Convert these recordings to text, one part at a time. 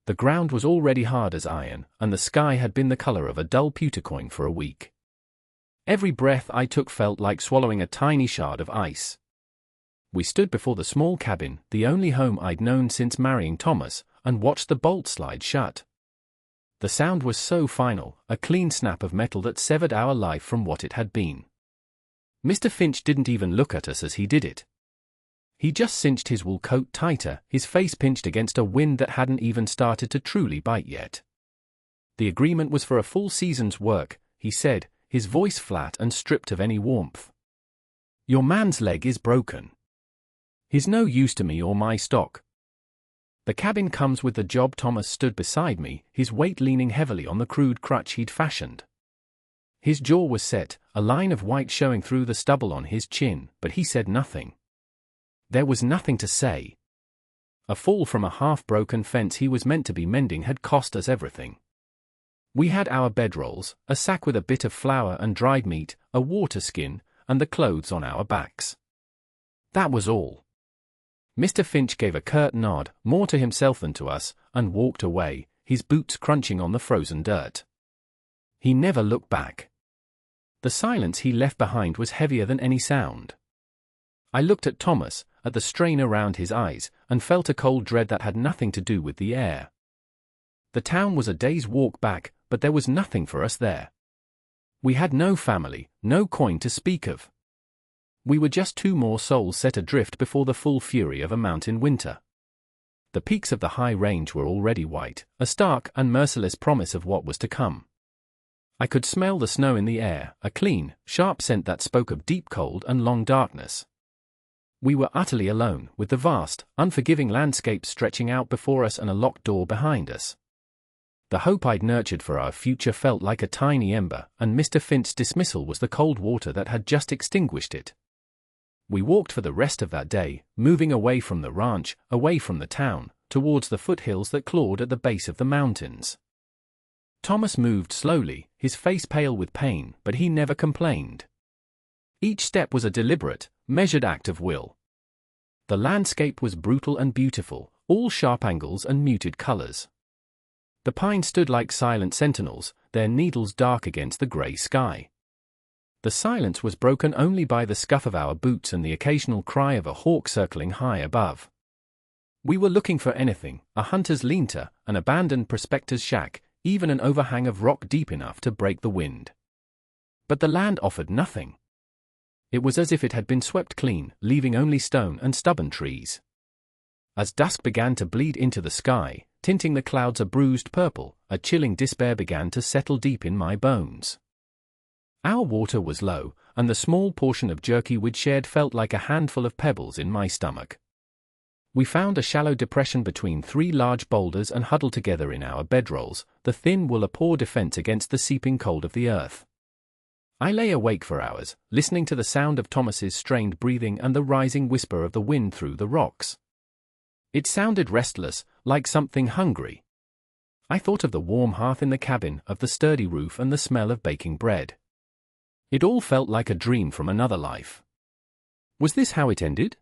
The ground was already hard as iron, and the sky had been the color of a dull pewter coin for a week. Every breath I took felt like swallowing a tiny shard of ice. We stood before the small cabin, the only home I'd known since marrying Thomas, and watched the bolt slide shut. The sound was so final, a clean snap of metal that severed our life from what it had been. Mr. Finch didn't even look at us as he did it. He just cinched his wool coat tighter, his face pinched against a wind that hadn't even started to truly bite yet. The agreement was for a full season's work, he said, his voice flat and stripped of any warmth. Your man's leg is broken. He's no use to me or my stock. The cabin comes with the job. Thomas stood beside me, his weight leaning heavily on the crude crutch he'd fashioned. His jaw was set, a line of white showing through the stubble on his chin, but he said nothing. There was nothing to say. A fall from a half-broken fence he was meant to be mending had cost us everything. We had our bedrolls, a sack with a bit of flour and dried meat, a water skin, and the clothes on our backs. That was all. Mr. Finch gave a curt nod, more to himself than to us, and walked away, his boots crunching on the frozen dirt. He never looked back. The silence he left behind was heavier than any sound. I looked at Thomas, at the strain around his eyes, and felt a cold dread that had nothing to do with the air. The town was a day's walk back, but there was nothing for us there. We had no family, no coin to speak of. We were just two more souls set adrift before the full fury of a mountain winter. The peaks of the high range were already white, a stark and merciless promise of what was to come. I could smell the snow in the air, a clean, sharp scent that spoke of deep cold and long darkness. We were utterly alone, with the vast, unforgiving landscape stretching out before us and a locked door behind us. The hope I'd nurtured for our future felt like a tiny ember, and Mr. Finch's dismissal was the cold water that had just extinguished it. We walked for the rest of that day, moving away from the ranch, away from the town, towards the foothills that clawed at the base of the mountains. Thomas moved slowly, his face pale with pain, but he never complained. Each step was a deliberate, measured act of will. The landscape was brutal and beautiful, all sharp angles and muted colors. The pines stood like silent sentinels, their needles dark against the gray sky. The silence was broken only by the scuff of our boots and the occasional cry of a hawk circling high above. We were looking for anything, a hunter's lean-to, an abandoned prospector's shack, even an overhang of rock deep enough to break the wind. But the land offered nothing. It was as if it had been swept clean, leaving only stone and stubborn trees. As dusk began to bleed into the sky, tinting the clouds a bruised purple, a chilling despair began to settle deep in my bones. Our water was low, and the small portion of jerky we'd shared felt like a handful of pebbles in my stomach. We found a shallow depression between three large boulders and huddled together in our bedrolls, the thin wool a poor defense against the seeping cold of the earth. I lay awake for hours, listening to the sound of Thomas's strained breathing and the rising whisper of the wind through the rocks. It sounded restless, like something hungry. I thought of the warm hearth in the cabin, of the sturdy roof and the smell of baking bread. It all felt like a dream from another life. Was this how it ended?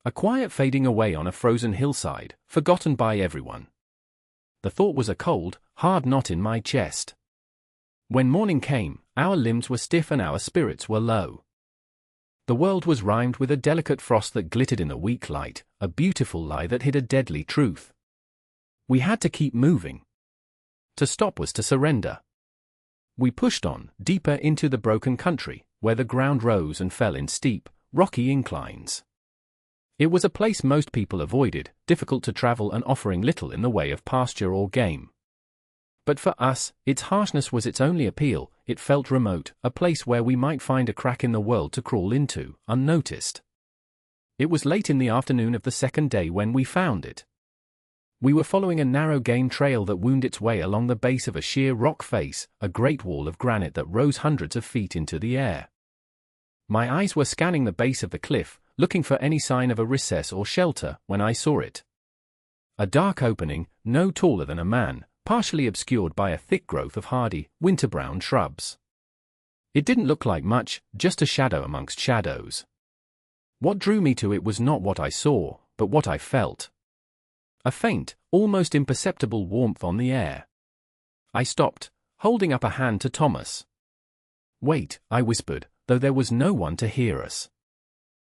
A quiet fading away on a frozen hillside, forgotten by everyone. The thought was a cold, hard knot in my chest. When morning came, our limbs were stiff and our spirits were low. The world was rimed with a delicate frost that glittered in the weak light, a beautiful lie that hid a deadly truth. We had to keep moving. To stop was to surrender. We pushed on, deeper into the broken country, where the ground rose and fell in steep, rocky inclines. It was a place most people avoided, difficult to travel and offering little in the way of pasture or game. But for us, its harshness was its only appeal. It felt remote, a place where we might find a crack in the world to crawl into, unnoticed. It was late in the afternoon of the second day when we found it. We were following a narrow game trail that wound its way along the base of a sheer rock face, a great wall of granite that rose hundreds of feet into the air. My eyes were scanning the base of the cliff, looking for any sign of a recess or shelter, when I saw it. A dark opening, no taller than a man, partially obscured by a thick growth of hardy, winter-brown shrubs. It didn't look like much, just a shadow amongst shadows. What drew me to it was not what I saw, but what I felt. a faint, almost imperceptible warmth on the air. I stopped, holding up a hand to Thomas. "Wait," I whispered, though there was no one to hear us.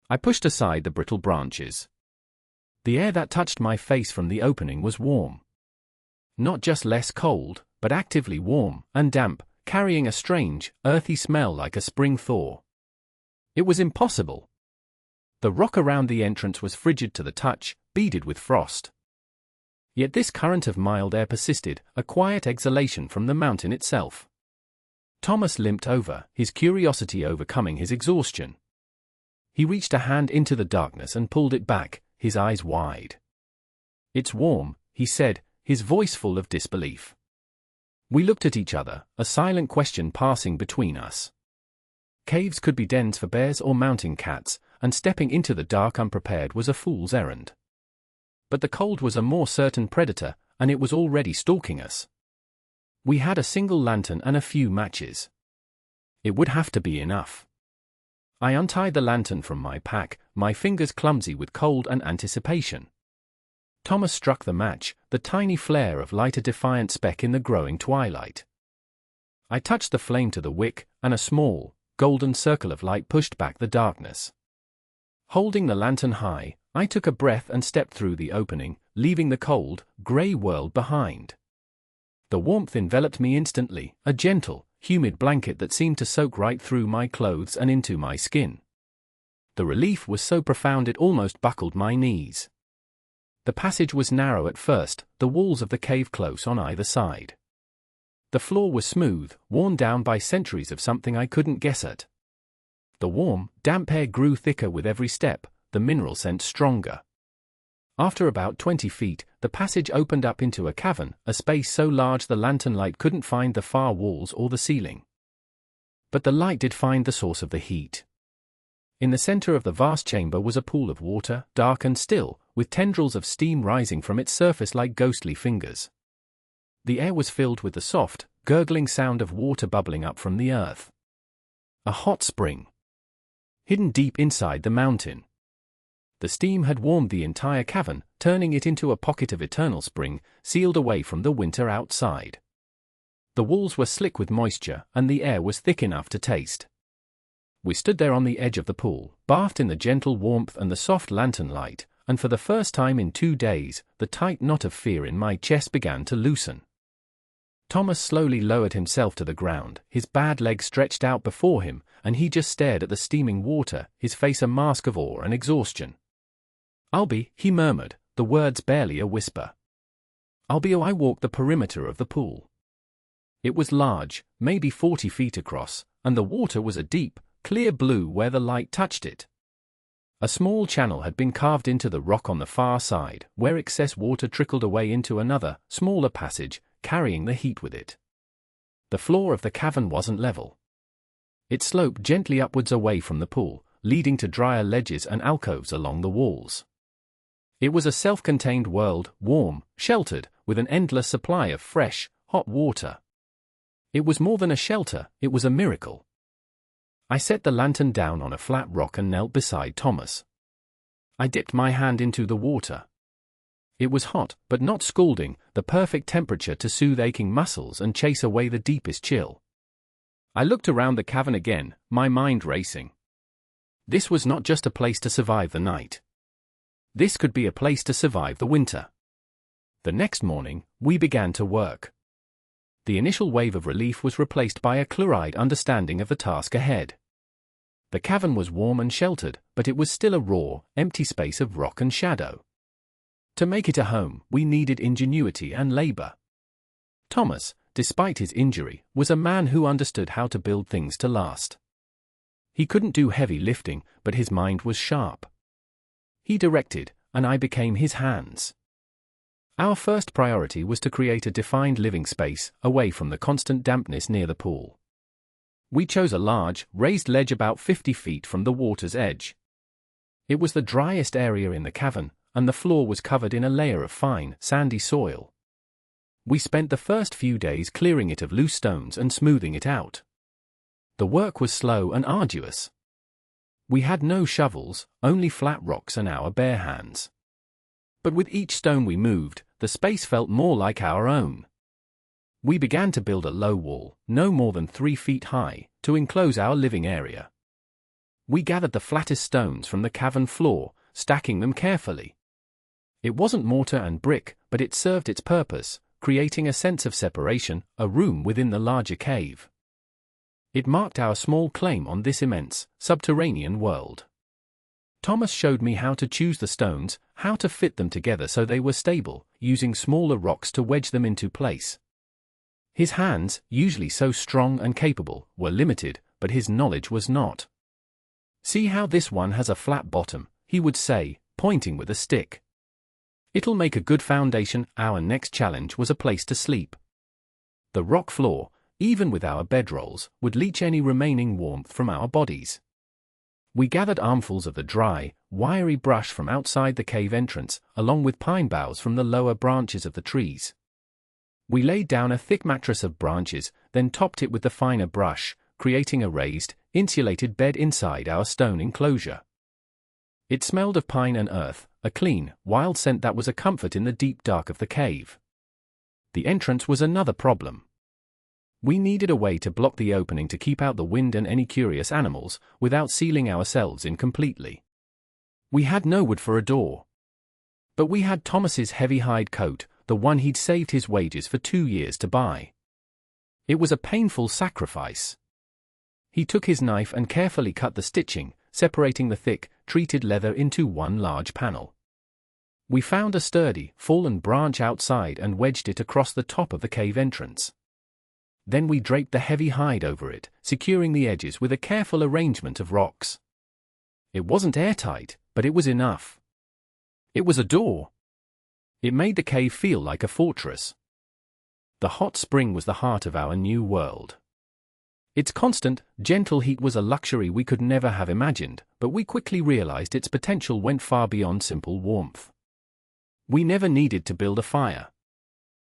I pushed aside the brittle branches. The air that touched my face from the opening was warm. Not just less cold, but actively warm and damp, carrying a strange, earthy smell like a spring thaw. It was impossible. The rock around the entrance was frigid to the touch, beaded with frost. Yet this current of mild air persisted, a quiet exhalation from the mountain itself. Thomas limped over, his curiosity overcoming his exhaustion. He reached a hand into the darkness and pulled it back, his eyes wide. "It's warm," he said, his voice full of disbelief. We looked at each other, a silent question passing between us. Caves could be dens for bears or mountain cats, and stepping into the dark unprepared was a fool's errand. But the cold was a more certain predator, and it was already stalking us. We had a single lantern and a few matches. It would have to be enough. I untied the lantern from my pack, my fingers clumsy with cold and anticipation. Thomas struck the match, the tiny flare of light a defiant speck in the growing twilight. I touched the flame to the wick, and a small, golden circle of light pushed back the darkness. Holding the lantern high, I took a breath and stepped through the opening, leaving the cold, grey world behind. The warmth enveloped me instantly, a gentle, humid blanket that seemed to soak right through my clothes and into my skin. The relief was so profound it almost buckled my knees. The passage was narrow at first, the walls of the cave close on either side. The floor was smooth, worn down by centuries of something I couldn't guess at. The warm, damp air grew thicker with every step, the mineral scent stronger. After about 20 feet, the passage opened up into a cavern, a space so large the lantern light couldn't find the far walls or the ceiling. But the light did find the source of the heat. In the center of the vast chamber was a pool of water, dark and still, with tendrils of steam rising from its surface like ghostly fingers. The air was filled with the soft, gurgling sound of water bubbling up from the earth. A hot spring. Hidden deep inside the mountain. The steam had warmed the entire cavern, turning it into a pocket of eternal spring, sealed away from the winter outside. The walls were slick with moisture, and the air was thick enough to taste. We stood there on the edge of the pool, bathed in the gentle warmth and the soft lantern light, and for the first time in 2 days, the tight knot of fear in my chest began to loosen. Thomas slowly lowered himself to the ground, his bad legs stretched out before him, and he just stared at the steaming water, his face a mask of awe and exhaustion. He murmured, the words barely a whisper. I walked the perimeter of the pool. It was large, maybe 40 feet across, and the water was a deep, clear blue where the light touched it. A small channel had been carved into the rock on the far side, where excess water trickled away into another, smaller passage, carrying the heat with it. The floor of the cavern wasn't level. It sloped gently upwards away from the pool, leading to drier ledges and alcoves along the walls. It was a self-contained world, warm, sheltered, with an endless supply of fresh, hot water. It was more than a shelter, it was a miracle. I set the lantern down on a flat rock and knelt beside Thomas. I dipped my hand into the water. It was hot, but not scalding, the perfect temperature to soothe aching muscles and chase away the deepest chill. I looked around the cavern again, my mind racing. This was not just a place to survive the night. This could be a place to survive the winter. The next morning, we began to work. The initial wave of relief was replaced by a clear-eyed understanding of the task ahead. The cavern was warm and sheltered, but it was still a raw, empty space of rock and shadow. To make it a home, we needed ingenuity and labor. Thomas, despite his injury, was a man who understood how to build things to last. He couldn't do heavy lifting, but his mind was sharp. He directed, and I became his hands. Our first priority was to create a defined living space, away from the constant dampness near the pool. We chose a large, raised ledge about 50 feet from the water's edge. It was the driest area in the cavern, and the floor was covered in a layer of fine, sandy soil. We spent the first few days clearing it of loose stones and smoothing it out. The work was slow and arduous. We had no shovels, only flat rocks and our bare hands. But with each stone we moved, the space felt more like our own. We began to build a low wall, no more than 3 feet high, to enclose our living area. We gathered the flattest stones from the cavern floor, stacking them carefully. It wasn't mortar and brick, but it served its purpose, creating a sense of separation, a room within the larger cave. It marked our small claim on this immense, subterranean world. Thomas showed me how to choose the stones, how to fit them together so they were stable, using smaller rocks to wedge them into place. His hands, usually so strong and capable, were limited, but his knowledge was not. "See how this one has a flat bottom," he would say, pointing with a stick. "It'll make a good foundation." Our next challenge was a place to sleep. The rock floor, even with our bedrolls, would leach any remaining warmth from our bodies. We gathered armfuls of the dry, wiry brush from outside the cave entrance, along with pine boughs from the lower branches of the trees. We laid down a thick mattress of branches, then topped it with the finer brush, creating a raised, insulated bed inside our stone enclosure. It smelled of pine and earth, a clean, wild scent that was a comfort in the deep dark of the cave. The entrance was another problem. We needed a way to block the opening to keep out the wind and any curious animals, without sealing ourselves in completely. We had no wood for a door. But we had Thomas's heavy hide coat, the one he'd saved his wages for 2 years to buy. It was a painful sacrifice. He took his knife and carefully cut the stitching, separating the thick, treated leather into one large panel. We found a sturdy, fallen branch outside and wedged it across the top of the cave entrance. Then we draped the heavy hide over it, securing the edges with a careful arrangement of rocks. It wasn't airtight, but it was enough. It was a door. It made the cave feel like a fortress. The hot spring was the heart of our new world. Its constant, gentle heat was a luxury we could never have imagined, but we quickly realized its potential went far beyond simple warmth. We never needed to build a fire.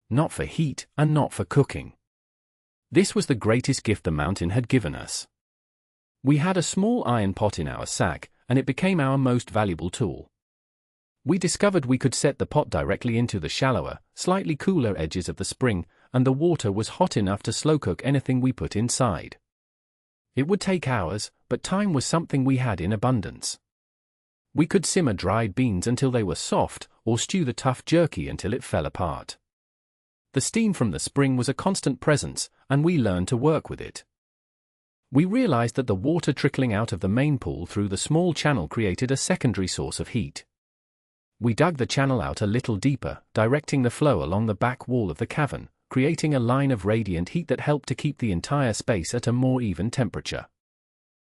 Not for heat, and not for cooking. This was the greatest gift the mountain had given us. We had a small iron pot in our sack, and it became our most valuable tool. We discovered we could set the pot directly into the shallower, slightly cooler edges of the spring, and the water was hot enough to slow-cook anything we put inside. It would take hours, but time was something we had in abundance. We could simmer dried beans until they were soft, or stew the tough jerky until it fell apart. The steam from the spring was a constant presence, and we learned to work with it. We realized that the water trickling out of the main pool through the small channel created a secondary source of heat. We dug the channel out a little deeper, directing the flow along the back wall of the cavern, creating a line of radiant heat that helped to keep the entire space at a more even temperature.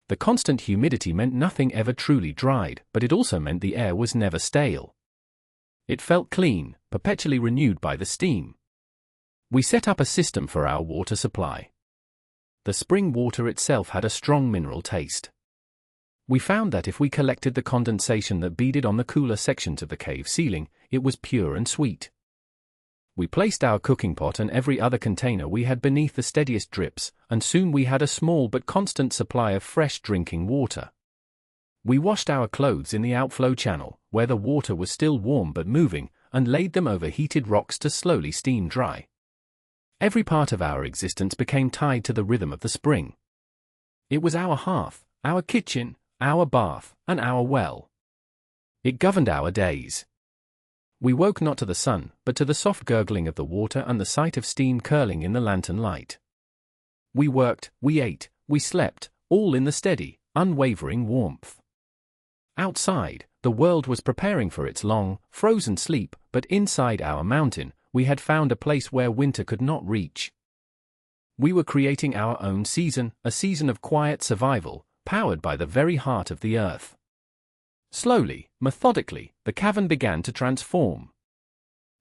The constant humidity meant nothing ever truly dried, but it also meant the air was never stale. It felt clean, perpetually renewed by the steam. We set up a system for our water supply. The spring water itself had a strong mineral taste. We found that if we collected the condensation that beaded on the cooler sections of the cave ceiling, it was pure and sweet. We placed our cooking pot and every other container we had beneath the steadiest drips, and soon we had a small but constant supply of fresh drinking water. We washed our clothes in the outflow channel, where the water was still warm but moving, and laid them over heated rocks to slowly steam dry. Every part of our existence became tied to the rhythm of the spring. It was our hearth, our kitchen, our bath, and our well. It governed our days. We woke not to the sun, but to the soft gurgling of the water and the sight of steam curling in the lantern light. We worked, we ate, we slept, all in the steady, unwavering warmth. Outside, the world was preparing for its long, frozen sleep, but inside our mountain, we had found a place where winter could not reach. We were creating our own season, a season of quiet survival, powered by the very heart of the earth. Slowly, methodically, the cavern began to transform.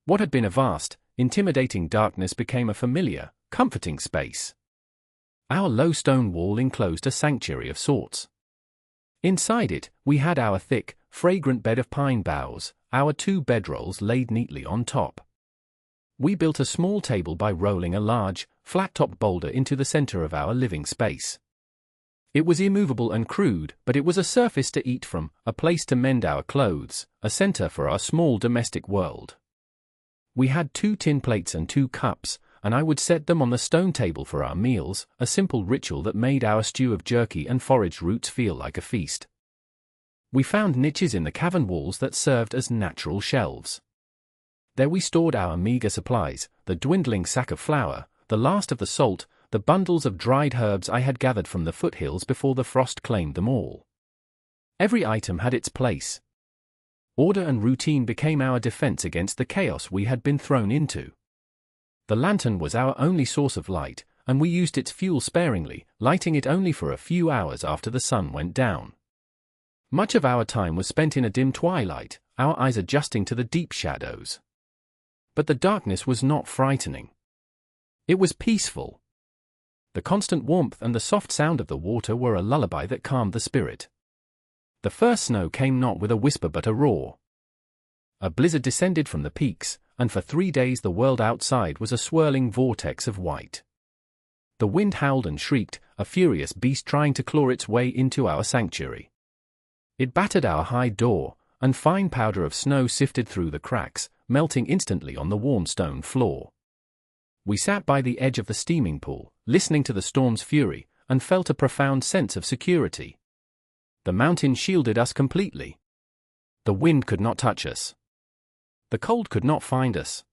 What had been a vast, intimidating darkness became a familiar, comforting space. Our low stone wall enclosed a sanctuary of sorts. Inside it, we had our thick, fragrant bed of pine boughs, our 2 bedrolls laid neatly on top. We built a small table by rolling a large, flat-topped boulder into the center of our living space. It was immovable and crude, but it was a surface to eat from, a place to mend our clothes, a center for our small domestic world. We had 2 tin plates and 2 cups, and I would set them on the stone table for our meals, a simple ritual that made our stew of jerky and forage roots feel like a feast. We found niches in the cavern walls that served as natural shelves. There we stored our meager supplies, the dwindling sack of flour, the last of the salt, the bundles of dried herbs I had gathered from the foothills before the frost claimed them all. Every item had its place. Order and routine became our defense against the chaos we had been thrown into. The lantern was our only source of light, and we used its fuel sparingly, lighting it only for a few hours after the sun went down. Much of our time was spent in a dim twilight, our eyes adjusting to the deep shadows. But the darkness was not frightening. It was peaceful. The constant warmth and the soft sound of the water were a lullaby that calmed the spirit. The first snow came not with a whisper but a roar. A blizzard descended from the peaks, and for 3 days the world outside was a swirling vortex of white. The wind howled and shrieked, a furious beast trying to claw its way into our sanctuary. It battered our hide door, and fine powder of snow sifted through the cracks, melting instantly on the warm stone floor. We sat by the edge of the steaming pool, listening to the storm's fury, and felt a profound sense of security. The mountain shielded us completely. The wind could not touch us. The cold could not find us.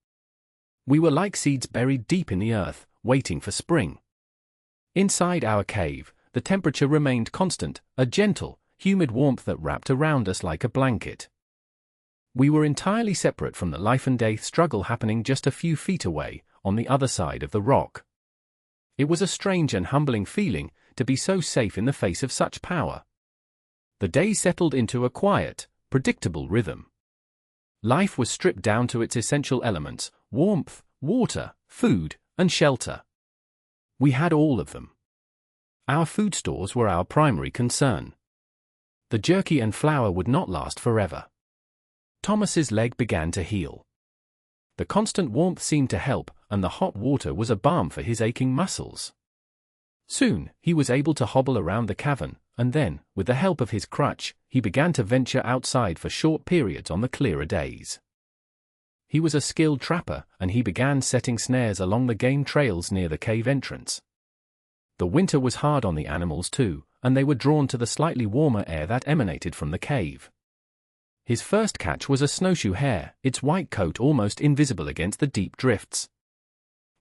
We were like seeds buried deep in the earth, waiting for spring. Inside our cave, the temperature remained constant, a gentle, humid warmth that wrapped around us like a blanket. We were entirely separate from the life-and-death struggle happening just a few feet away, on the other side of the rock. It was a strange and humbling feeling to be so safe in the face of such power. The days settled into a quiet, predictable rhythm. Life was stripped down to its essential elements: warmth, water, food, and shelter. We had all of them. Our food stores were our primary concern. The jerky and flour would not last forever. Thomas's leg began to heal. The constant warmth seemed to help, and the hot water was a balm for his aching muscles. Soon, he was able to hobble around the cavern, and then, with the help of his crutch, he began to venture outside for short periods on the clearer days. He was a skilled trapper, and he began setting snares along the game trails near the cave entrance. The winter was hard on the animals too, and they were drawn to the slightly warmer air that emanated from the cave. His first catch was a snowshoe hare, its white coat almost invisible against the deep drifts.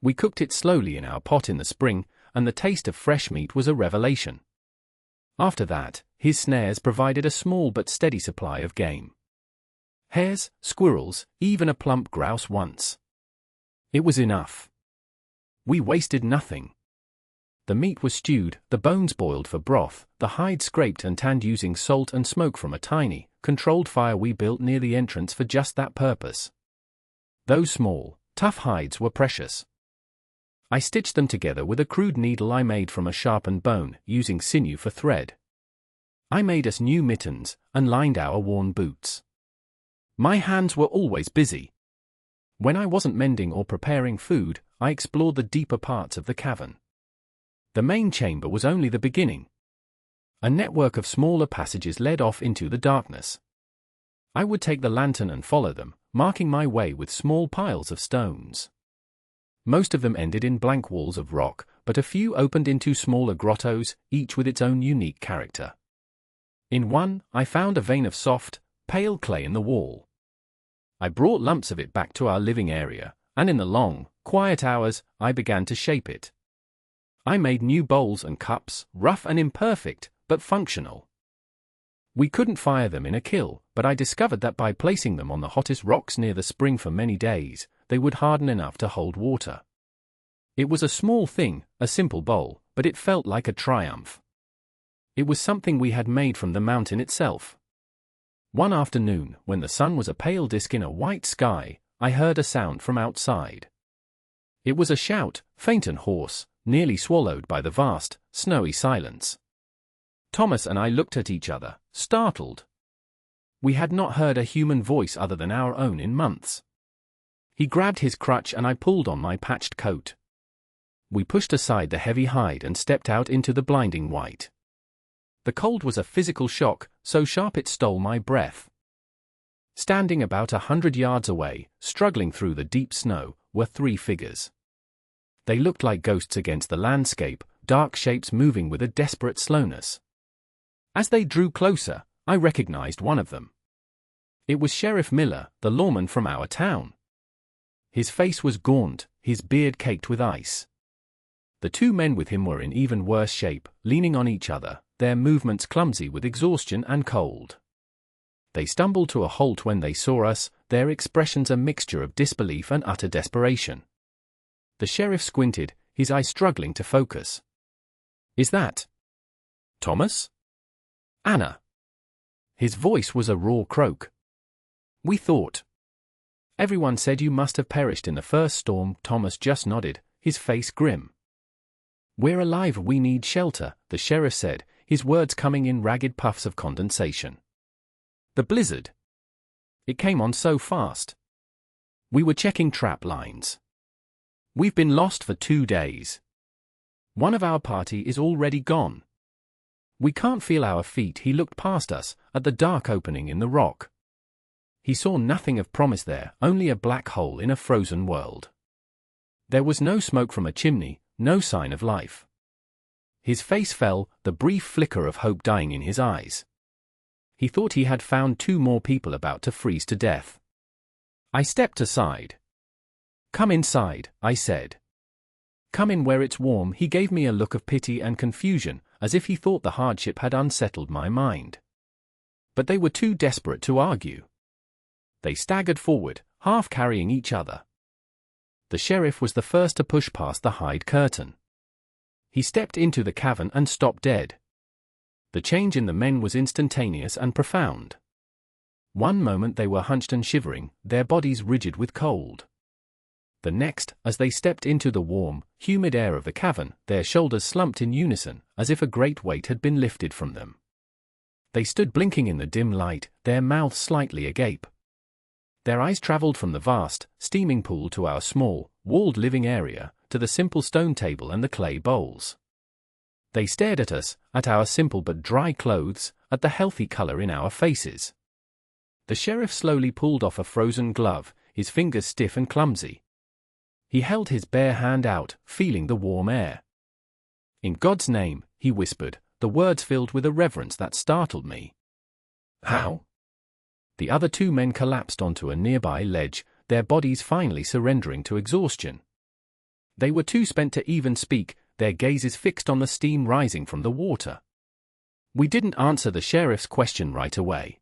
We cooked it slowly in our pot in the spring, and the taste of fresh meat was a revelation. After that, his snares provided a small but steady supply of game. Hares, squirrels, even a plump grouse once. It was enough. We wasted nothing. The meat was stewed, the bones boiled for broth, the hide scraped and tanned using salt and smoke from a tiny, controlled fire we built near the entrance for just that purpose. Those small, tough hides were precious. I stitched them together with a crude needle I made from a sharpened bone, using sinew for thread. I made us new mittens, and lined our worn boots. My hands were always busy. When I wasn't mending or preparing food, I explored the deeper parts of the cavern. The main chamber was only the beginning. A network of smaller passages led off into the darkness. I would take the lantern and follow them, marking my way with small piles of stones. Most of them ended in blank walls of rock, but a few opened into smaller grottos, each with its own unique character. In one, I found a vein of soft, pale clay in the wall. I brought lumps of it back to our living area, and in the long, quiet hours, I began to shape it. I made new bowls and cups, rough and imperfect, but functional. We couldn't fire them in a kiln, but I discovered that by placing them on the hottest rocks near the spring for many days, they would harden enough to hold water. It was a small thing, a simple bowl, but it felt like a triumph. It was something we had made from the mountain itself. One afternoon, when the sun was a pale disk in a white sky, I heard a sound from outside. It was a shout, faint and hoarse, nearly swallowed by the vast, snowy silence. Thomas and I looked at each other, startled. We had not heard a human voice other than our own in months. He grabbed his crutch and I pulled on my patched coat. We pushed aside the heavy hide and stepped out into the blinding white. The cold was a physical shock, so sharp it stole my breath. Standing about 100 yards away, struggling through the deep snow, were 3 figures. They looked like ghosts against the landscape, dark shapes moving with a desperate slowness. As they drew closer, I recognized one of them. It was Sheriff Miller, the lawman from our town. His face was gaunt, his beard caked with ice. The 2 men with him were in even worse shape, leaning on each other, their movements clumsy with exhaustion and cold. They stumbled to a halt when they saw us, their expressions a mixture of disbelief and utter desperation. The sheriff squinted, his eyes struggling to focus. "Is that Thomas? Anna?" His voice was a raw croak. "We thought. Everyone said you must have perished in the first storm." Thomas just nodded, his face grim. "We're alive, we need shelter," the sheriff said, his words coming in ragged puffs of condensation. "The blizzard. It came on so fast. We were checking trap lines. We've been lost for 2 days. One of our party is already gone. We can't feel our feet." He looked past us, at the dark opening in the rock. He saw nothing of promise there, only a black hole in a frozen world. There was no smoke from a chimney, no sign of life. His face fell, the brief flicker of hope dying in his eyes. He thought he had found 2 more people about to freeze to death. I stepped aside. "Come inside," I said. "Come in where it's warm." He gave me a look of pity and confusion, as if he thought the hardship had unsettled my mind. But they were too desperate to argue. They staggered forward, half carrying each other. The sheriff was the first to push past the hide curtain. He stepped into the cavern and stopped dead. The change in the men was instantaneous and profound. One moment they were hunched and shivering, their bodies rigid with cold. The next, as they stepped into the warm, humid air of the cavern, their shoulders slumped in unison, as if a great weight had been lifted from them. They stood blinking in the dim light, their mouths slightly agape. Their eyes traveled from the vast, steaming pool to our small, walled living area, to the simple stone table and the clay bowls. They stared at us, at our simple but dry clothes, at the healthy color in our faces. The sheriff slowly pulled off a frozen glove, his fingers stiff and clumsy. He held his bare hand out, feeling the warm air. "In God's name," he whispered, the words filled with a reverence that startled me. "How?" The other 2 men collapsed onto a nearby ledge, their bodies finally surrendering to exhaustion. They were too spent to even speak, their gazes fixed on the steam rising from the water. We didn't answer the sheriff's question right away.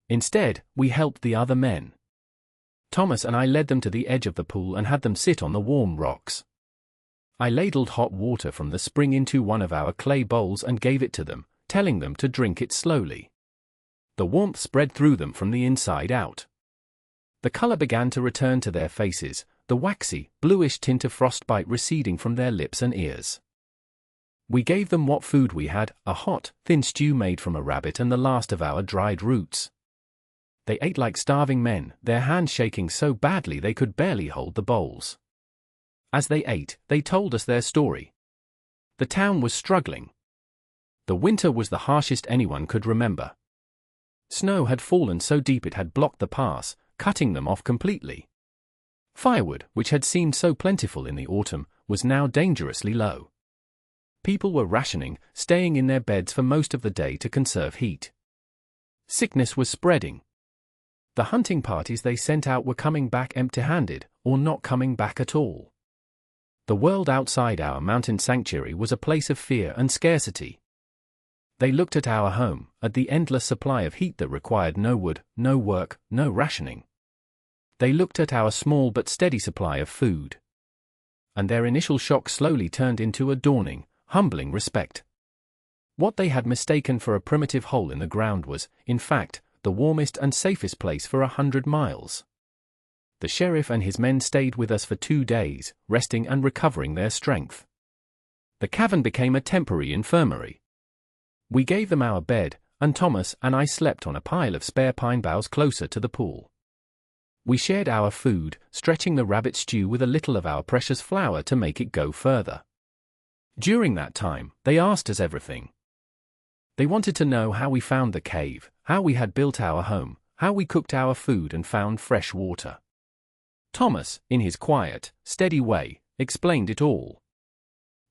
Instead, we helped the other men. Thomas and I led them to the edge of the pool and had them sit on the warm rocks. I ladled hot water from the spring into one of our clay bowls and gave it to them, telling them to drink it slowly. The warmth spread through them from the inside out. The color began to return to their faces, the waxy, bluish tint of frostbite receding from their lips and ears. We gave them what food we had, a hot, thin stew made from a rabbit and the last of our dried roots. They ate like starving men, their hands shaking so badly they could barely hold the bowls. As they ate, they told us their story. The town was struggling. The winter was the harshest anyone could remember. Snow had fallen so deep it had blocked the pass, cutting them off completely. Firewood, which had seemed so plentiful in the autumn, was now dangerously low. People were rationing, staying in their beds for most of the day to conserve heat. Sickness was spreading. The hunting parties they sent out were coming back empty-handed, or not coming back at all. The world outside our mountain sanctuary was a place of fear and scarcity. They looked at our home, at the endless supply of heat that required no wood, no work, no rationing. They looked at our small but steady supply of food. And their initial shock slowly turned into a dawning, humbling respect. What they had mistaken for a primitive hole in the ground was, in fact, the warmest and safest place for 100 miles. The sheriff and his men stayed with us for 2 days, resting and recovering their strength. The cavern became a temporary infirmary. We gave them our bed, and Thomas and I slept on a pile of spare pine boughs closer to the pool. We shared our food, stretching the rabbit stew with a little of our precious flour to make it go further. During that time, they asked us everything. They wanted to know how we found the cave, how we had built our home, how we cooked our food and found fresh water. Thomas, in his quiet, steady way, explained it all.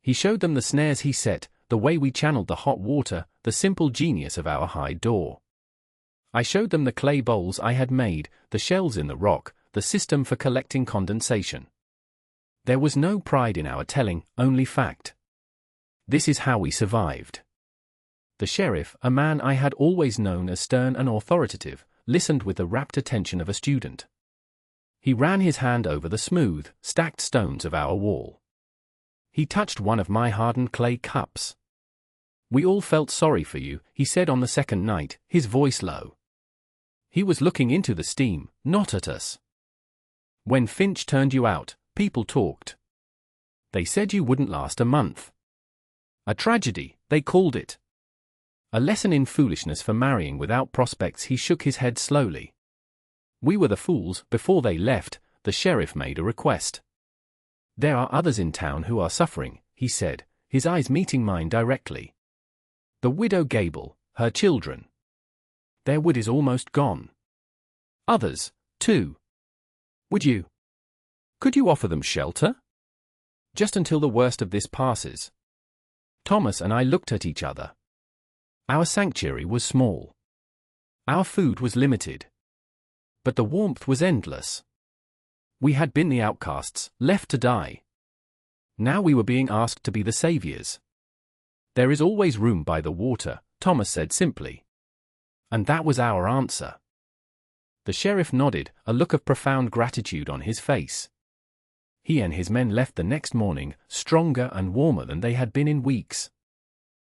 He showed them the snares he set, the way we channeled the hot water, the simple genius of our hide door. I showed them the clay bowls I had made, the shells in the rock, the system for collecting condensation. There was no pride in our telling, only fact. This is how we survived. The sheriff, a man I had always known as stern and authoritative, listened with the rapt attention of a student. He ran his hand over the smooth, stacked stones of our wall. He touched one of my hardened clay cups. "We all felt sorry for you," he said on the second night, his voice low. He was looking into the steam, not at us. "When Finch turned you out, people talked. They said you wouldn't last a month. A tragedy, they called it. A lesson in foolishness for marrying without prospects." He shook his head slowly. "We were the fools." Before they left, the sheriff made a request. "There are others in town who are suffering," he said, his eyes meeting mine directly. "The widow Gable, her children. Their wood is almost gone. Others, too. Could you offer them shelter? Just until the worst of this passes." Thomas and I looked at each other. Our sanctuary was small. Our food was limited. But the warmth was endless. We had been the outcasts, left to die. Now we were being asked to be the saviors. "There is always room by the water," Thomas said simply. And that was our answer. The sheriff nodded, a look of profound gratitude on his face. He and his men left the next morning, stronger and warmer than they had been in weeks.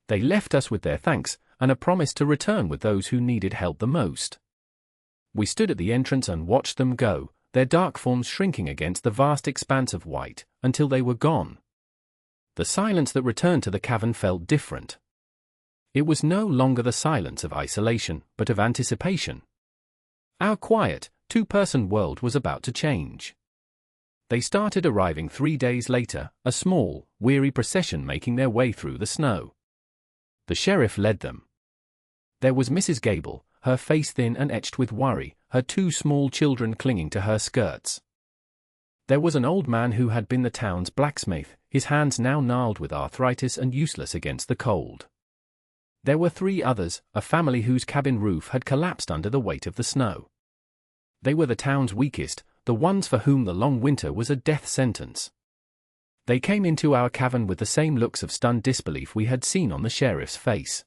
They left us with their thanks, and a promise to return with those who needed help the most. We stood at the entrance and watched them go, their dark forms shrinking against the vast expanse of white, until they were gone. The silence that returned to the cavern felt different. It was no longer the silence of isolation, but of anticipation. Our quiet, two-person world was about to change. They started arriving 3 days later, a small, weary procession making their way through the snow. The sheriff led them. There was Mrs. Gable, her face thin and etched with worry, her 2 small children clinging to her skirts. There was an old man who had been the town's blacksmith, his hands now gnarled with arthritis and useless against the cold. There were 3 others, a family whose cabin roof had collapsed under the weight of the snow. They were the town's weakest, the ones for whom the long winter was a death sentence. They came into our cavern with the same looks of stunned disbelief we had seen on the sheriff's face.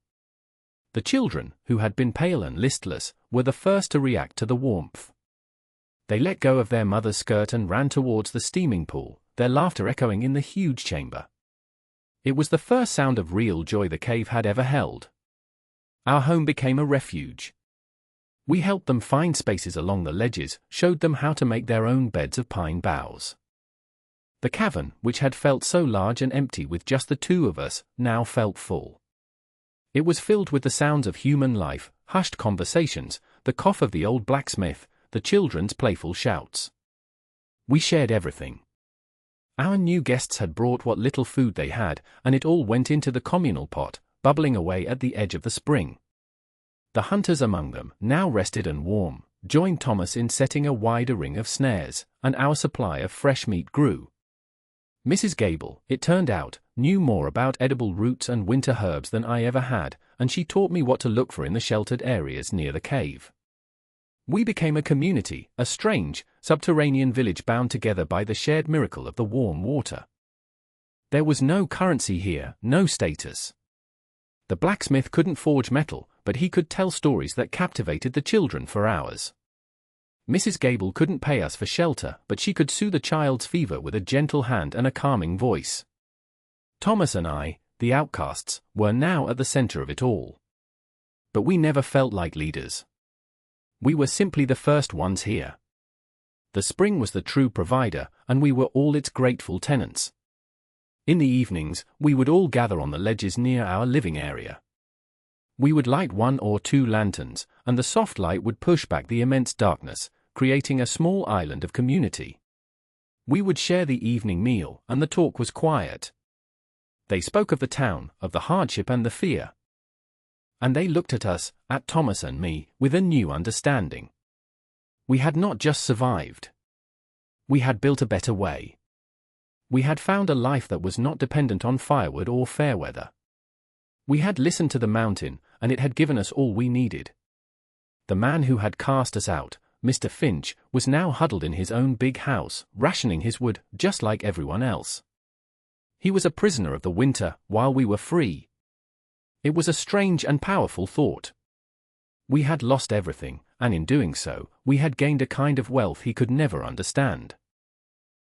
The children, who had been pale and listless, were the first to react to the warmth. They let go of their mother's skirt and ran towards the steaming pool, their laughter echoing in the huge chamber. It was the first sound of real joy the cave had ever held. Our home became a refuge. We helped them find spaces along the ledges, showed them how to make their own beds of pine boughs. The cavern, which had felt so large and empty with just the 2 of us, now felt full. It was filled with the sounds of human life, hushed conversations, the cough of the old blacksmith, the children's playful shouts. We shared everything. Our new guests had brought what little food they had, and it all went into the communal pot, bubbling away at the edge of the spring. The hunters among them, now rested and warm, joined Thomas in setting a wider ring of snares, and our supply of fresh meat grew. Mrs. Gable, it turned out, knew more about edible roots and winter herbs than I ever had, and she taught me what to look for in the sheltered areas near the cave. We became a community, a strange, subterranean village bound together by the shared miracle of the warm water. There was no currency here, no status. The blacksmith couldn't forge metal, but he could tell stories that captivated the children for hours. Mrs. Gable couldn't pay us for shelter, but she could soothe a child's fever with a gentle hand and a calming voice. Thomas and I, the outcasts, were now at the center of it all. But we never felt like leaders. We were simply the first ones here. The spring was the true provider, and we were all its grateful tenants. In the evenings, we would all gather on the ledges near our living area. We would light 1 or 2 lanterns, and the soft light would push back the immense darkness, creating a small island of community. We would share the evening meal, and the talk was quiet. They spoke of the town, of the hardship and the fear. and they looked at us, at Thomas and me, with a new understanding. We had not just survived. We had built a better way. We had found a life that was not dependent on firewood or fair weather. We had listened to the mountain, and it had given us all we needed. The man who had cast us out, Mr. Finch, was now huddled in his own big house, rationing his wood, just like everyone else. He was a prisoner of the winter, while we were free. It was a strange and powerful thought. We had lost everything, and in doing so, we had gained a kind of wealth he could never understand.